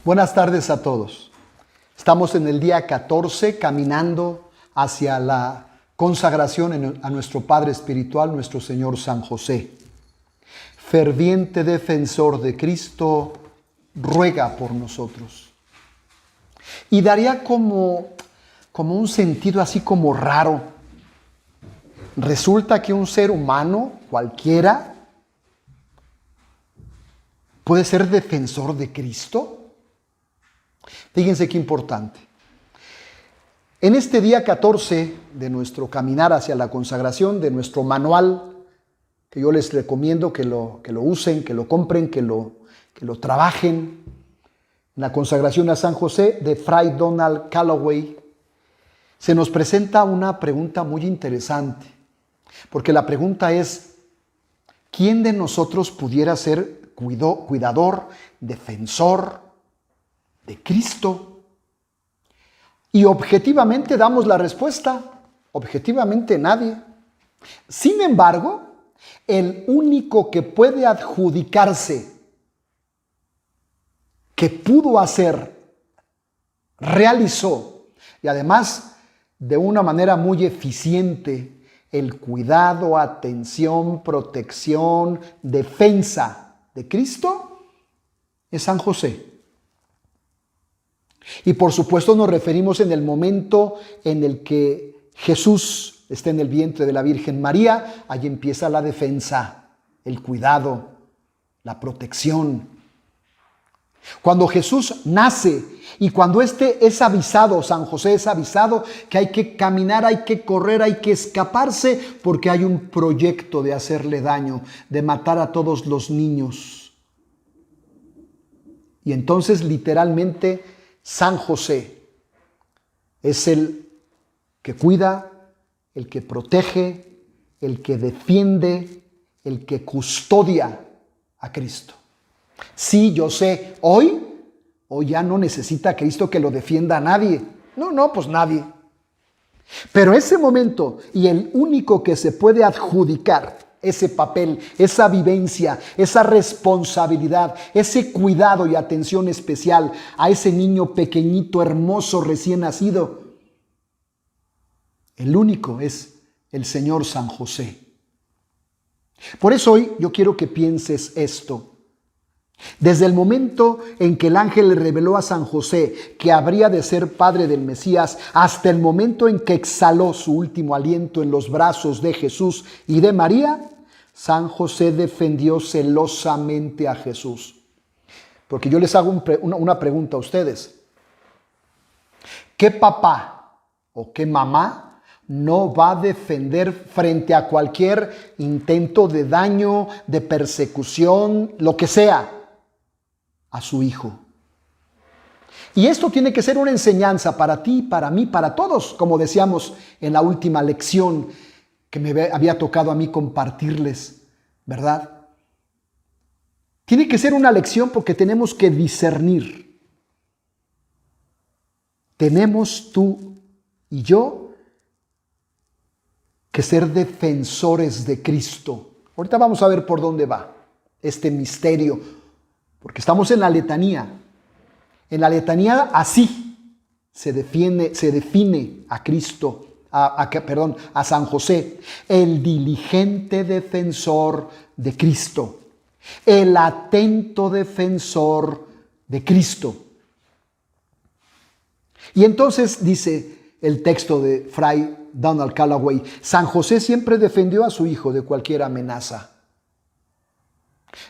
Buenas tardes a todos. Estamos en el día 14 caminando hacia la consagración a nuestro Padre Espiritual, nuestro Señor San José. Ferviente defensor de Cristo, ruega por nosotros. Y daría como un sentido así como raro. Resulta que un ser humano cualquiera puede ser defensor de Cristo. Fíjense qué importante. En este día 14 de nuestro caminar hacia la consagración, de nuestro manual, que yo les recomiendo que lo usen, que lo compren, que lo trabajen, la consagración a San José de Fray Donald Calloway, se nos presenta una pregunta muy interesante, porque la pregunta es, ¿quién de nosotros pudiera ser cuidador, defensor de Cristo? Y objetivamente damos la respuesta, objetivamente nadie. Sin embargo, el único que puede adjudicarse, que pudo hacer, realizó, y además de una manera muy eficiente, el cuidado, atención, protección, defensa de Cristo, es San José. Y por supuesto nos referimos en el momento en el que Jesús está en el vientre de la Virgen María. Allí empieza la defensa, el cuidado, la protección. Cuando Jesús nace y cuando es avisado, San José es avisado que hay que caminar, hay que correr, hay que escaparse porque hay un proyecto de hacerle daño, de matar a todos los niños. Y entonces literalmente San José es el que cuida, el que protege, el que defiende, el que custodia a Cristo. Sí, yo sé, hoy ya no necesita a Cristo que lo defienda a nadie. No, pues nadie. Pero ese momento y el único que se puede adjudicar ese papel, esa vivencia, esa responsabilidad, ese cuidado y atención especial a ese niño pequeñito, hermoso, recién nacido, el único es el Señor San José. Por eso hoy yo quiero que pienses esto. Desde el momento en que el ángel le reveló a San José que habría de ser padre del Mesías, hasta el momento en que exhaló su último aliento en los brazos de Jesús y de María, San José defendió celosamente a Jesús. Porque yo les hago una pregunta a ustedes. ¿Qué papá o qué mamá no va a defender frente a cualquier intento de daño, de persecución, lo que sea, a su hijo? Y esto tiene que ser una enseñanza para ti, para mí, para todos, como decíamos en la última lección que me había tocado a mí compartirles, ¿verdad? Tiene que ser una lección porque tenemos que discernir. Tenemos tú y yo que ser defensores de Cristo. Ahorita vamos a ver por dónde va este misterio, porque estamos en la letanía. En la letanía así se define a Cristo, a San José, el diligente defensor de Cristo, el atento defensor de Cristo. Y entonces dice el texto de Fray Donald Calloway, San José siempre defendió a su hijo de cualquier amenaza.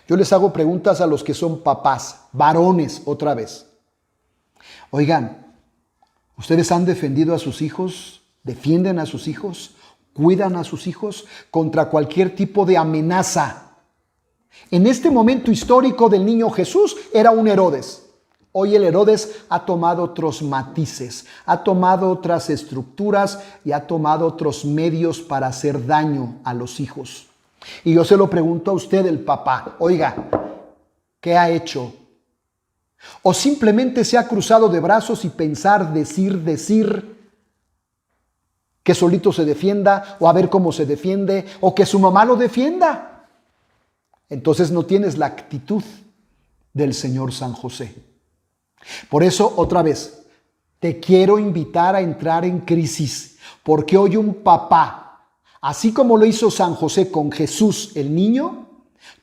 Yo les hago preguntas a los que son papás, varones otra vez. Oigan, ¿ustedes han defendido a sus hijos? ¿Defienden a sus hijos? ¿Cuidan a sus hijos contra cualquier tipo de amenaza? En este momento histórico del niño Jesús era un Herodes. Hoy el Herodes ha tomado otros matices, ha tomado otras estructuras y ha tomado otros medios para hacer daño a los hijos. Y yo se lo pregunto a usted, el papá, oiga, ¿qué ha hecho? ¿O simplemente se ha cruzado de brazos y pensar, decir, que solito se defienda, o a ver cómo se defiende, o que su mamá lo defienda? Entonces no tienes la actitud del Señor San José. Por eso, otra vez, te quiero invitar a entrar en crisis, porque hoy un papá, así como lo hizo San José con Jesús el niño,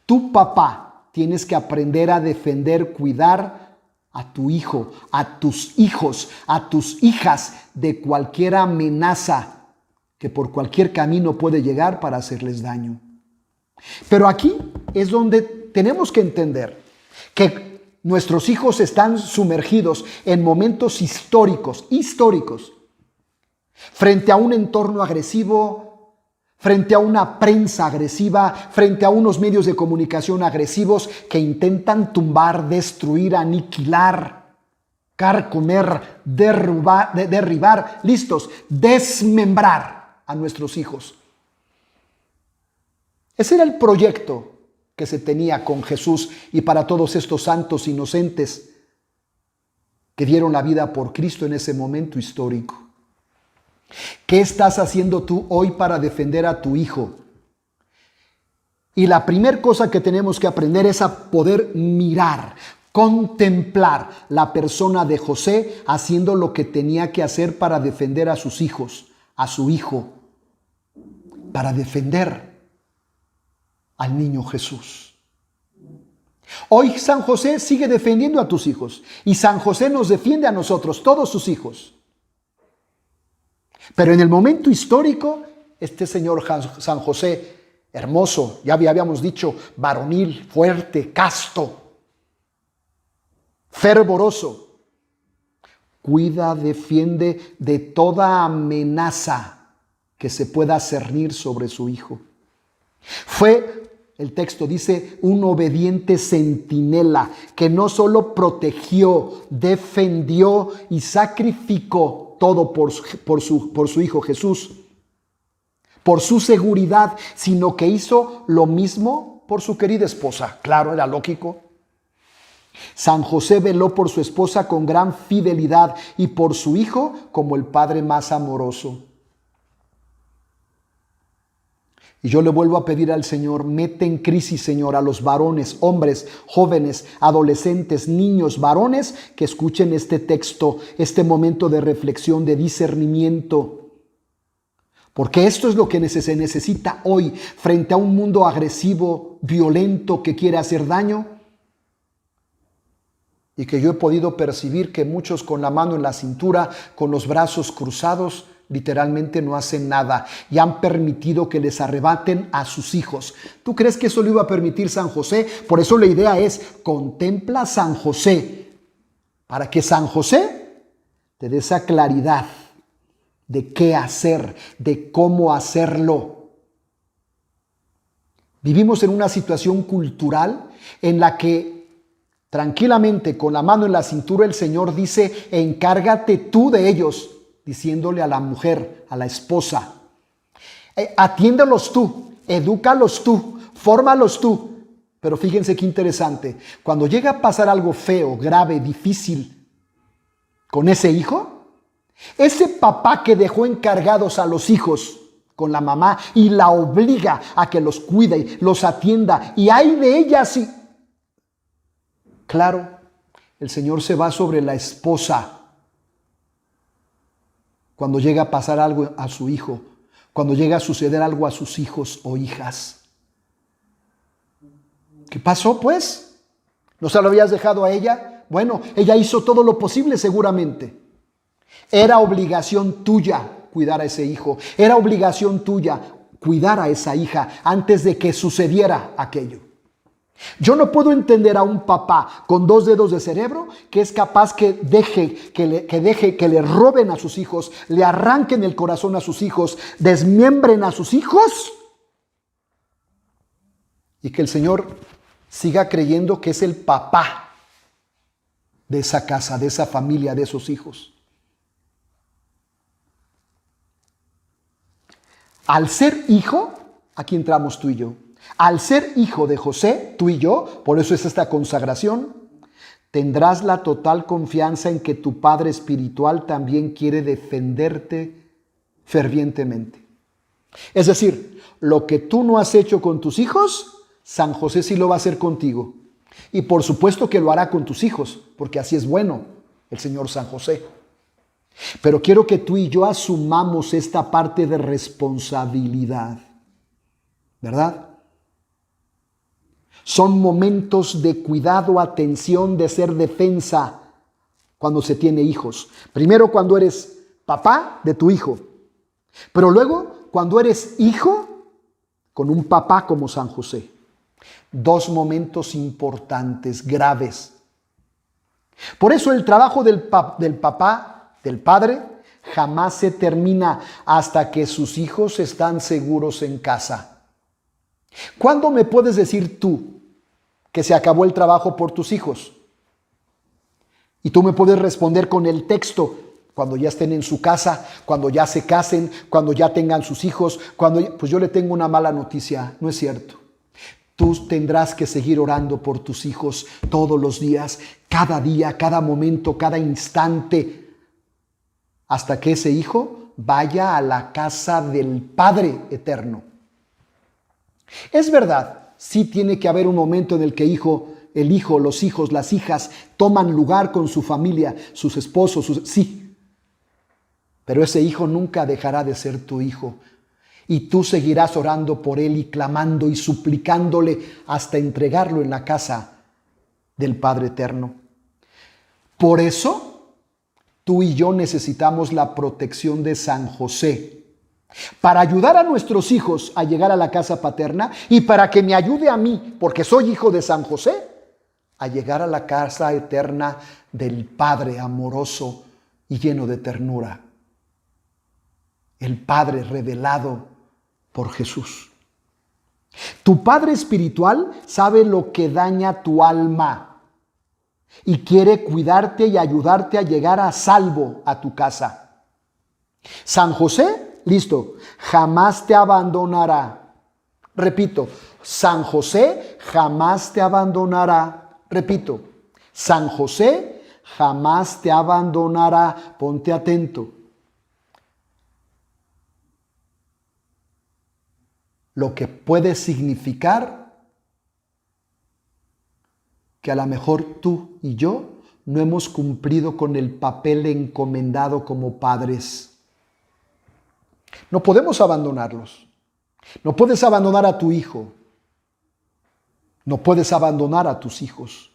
tu papá tienes que aprender a defender, cuidar a tu hijo, a tus hijos, a tus hijas de cualquier amenaza que por cualquier camino puede llegar para hacerles daño. Pero aquí es donde tenemos que entender que nuestros hijos están sumergidos en momentos históricos, frente a un entorno agresivo, frente a una prensa agresiva, frente a unos medios de comunicación agresivos que intentan tumbar, destruir, aniquilar, carcomer, derribar, listos, desmembrar a nuestros hijos. Ese era el proyecto que se tenía con Jesús y para todos estos santos inocentes que dieron la vida por Cristo en ese momento histórico. ¿Qué estás haciendo tú hoy para defender a tu hijo? Y la primera cosa que tenemos que aprender es a poder mirar, contemplar la persona de José haciendo lo que tenía que hacer para defender a sus hijos, a su hijo, para defender al niño Jesús. Hoy San José sigue defendiendo a tus hijos y San José nos defiende a nosotros, todos sus hijos. Pero en el momento histórico, este señor San José, hermoso, ya habíamos dicho, varonil, fuerte, casto, fervoroso, cuida, defiende de toda amenaza que se pueda cernir sobre su hijo. Fue, el texto dice, un obediente centinela que no solo protegió, defendió y sacrificó todo por su hijo Jesús, por su seguridad, sino que hizo lo mismo por su querida esposa. Claro, era lógico. San José veló por su esposa con gran fidelidad y por su hijo como el padre más amoroso. Y yo le vuelvo a pedir al Señor, mete en crisis, Señor, a los varones, hombres, jóvenes, adolescentes, niños, varones, que escuchen este texto, este momento de reflexión, de discernimiento. Porque esto es lo que se necesita hoy frente a un mundo agresivo, violento, que quiere hacer daño. Y que yo he podido percibir que muchos con la mano en la cintura, con los brazos cruzados, literalmente no hacen nada y han permitido que les arrebaten a sus hijos. ¿Tú crees que eso lo iba a permitir San José? Por eso la idea es, contempla a San José, para que San José te dé esa claridad de qué hacer, de cómo hacerlo. Vivimos en una situación cultural en la que tranquilamente, con la mano en la cintura, el Señor dice, encárgate tú de ellos, diciéndole a la mujer, a la esposa, atiéndelos tú, edúcalos tú, fórmalos tú. Pero fíjense qué interesante, cuando llega a pasar algo feo, grave, difícil con ese hijo, ese papá que dejó encargados a los hijos con la mamá y la obliga a que los cuide, los atienda, y hay de ella sí. Claro, el Señor se va sobre la esposa cuando llega a pasar algo a su hijo, cuando llega a suceder algo a sus hijos o hijas. ¿Qué pasó, pues? ¿No se lo habías dejado a ella? Bueno, ella hizo todo lo posible seguramente. Era obligación tuya cuidar a ese hijo. Era obligación tuya cuidar a esa hija antes de que sucediera aquello. Yo no puedo entender a un papá con 2 dedos de cerebro que es capaz que deje que le roben a sus hijos, le arranquen el corazón a sus hijos, desmiembren a sus hijos y que el Señor siga creyendo que es el papá de esa casa, de esa familia, de esos hijos. Al ser hijo, aquí entramos tú y yo. Al ser hijo de José, tú y yo, por eso es esta consagración, tendrás la total confianza en que tu Padre espiritual también quiere defenderte fervientemente. Es decir, lo que tú no has hecho con tus hijos, San José sí lo va a hacer contigo. Y por supuesto que lo hará con tus hijos, porque así es bueno. el Señor San José. Pero quiero que tú y yo asumamos esta parte de responsabilidad, ¿verdad? Son momentos de cuidado, atención, de ser defensa cuando se tiene hijos. Primero cuando eres papá de tu hijo, pero luego cuando eres hijo con un papá como San José. Dos momentos importantes, graves. Por eso el trabajo del papá, del padre, jamás se termina hasta que sus hijos están seguros en casa. ¿Cuándo me puedes decir tú que se acabó el trabajo por tus hijos? Y tú me puedes responder con el texto, cuando ya estén en su casa, cuando ya se casen, cuando ya tengan sus hijos, pues yo le tengo una mala noticia, no es cierto. Tú tendrás que seguir orando por tus hijos todos los días, cada momento, cada instante, hasta que ese hijo vaya a la casa del Padre eterno. Es verdad, sí tiene que haber un momento en el que el hijo, los hijos, las hijas toman lugar con su familia, sus esposos, sí. Pero ese hijo nunca dejará de ser tu hijo. Y tú seguirás orando por él y clamando y suplicándole hasta entregarlo en la casa del Padre eterno. Por eso, tú y yo necesitamos la protección de San José para ayudar a nuestros hijos a llegar a la casa paterna y para que me ayude a mí, porque soy hijo de San José, a llegar a la casa eterna del Padre amoroso y lleno de ternura. El Padre revelado por Jesús. Tu Padre espiritual sabe lo que daña tu alma y quiere cuidarte y ayudarte a llegar a salvo a tu casa. San José, listo, jamás te abandonará. Repito, San José jamás te abandonará. Repito, San José jamás te abandonará. Ponte atento. Lo que puede significar que a lo mejor tú y yo no hemos cumplido con el papel encomendado como padres. No podemos abandonarlos. No puedes abandonar a tu hijo. No puedes abandonar a tus hijos.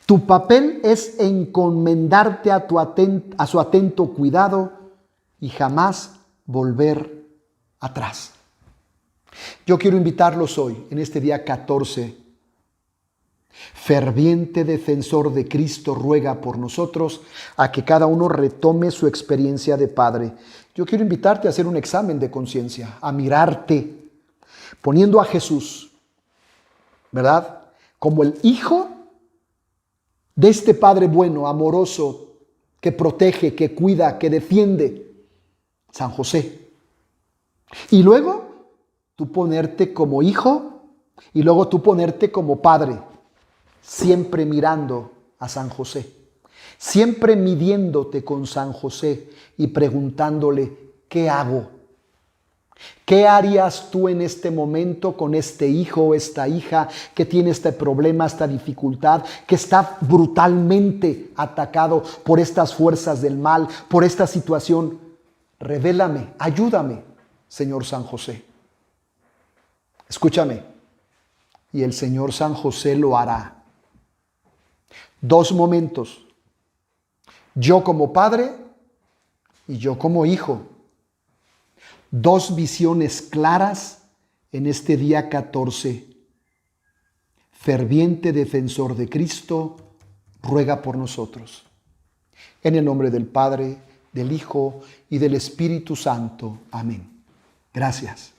Tu papel es encomendarte a su atento cuidado y jamás volver atrás. Yo quiero invitarlos hoy, en este día 14. Ferviente defensor de Cristo ruega por nosotros a que cada uno retome su experiencia de padre. Yo quiero invitarte a hacer un examen de conciencia, a mirarte, poniendo a Jesús, ¿verdad? Como el hijo de este Padre bueno, amoroso, que protege, que cuida, que defiende, San José. Y luego tú ponerte como hijo y luego tú ponerte como padre, siempre mirando a San José, siempre midiéndote con San José y preguntándole, ¿qué hago? ¿Qué harías tú en este momento con este hijo o esta hija que tiene este problema, esta dificultad, que está brutalmente atacado por estas fuerzas del mal, por esta situación? Revélame, ayúdame, Señor San José. Escúchame, y el Señor San José lo hará. Dos momentos, yo como padre y yo como hijo. Dos visiones claras en este día 14. Ferviente defensor de Cristo, ruega por nosotros. En el nombre del Padre, del Hijo y del Espíritu Santo. Amén. Gracias.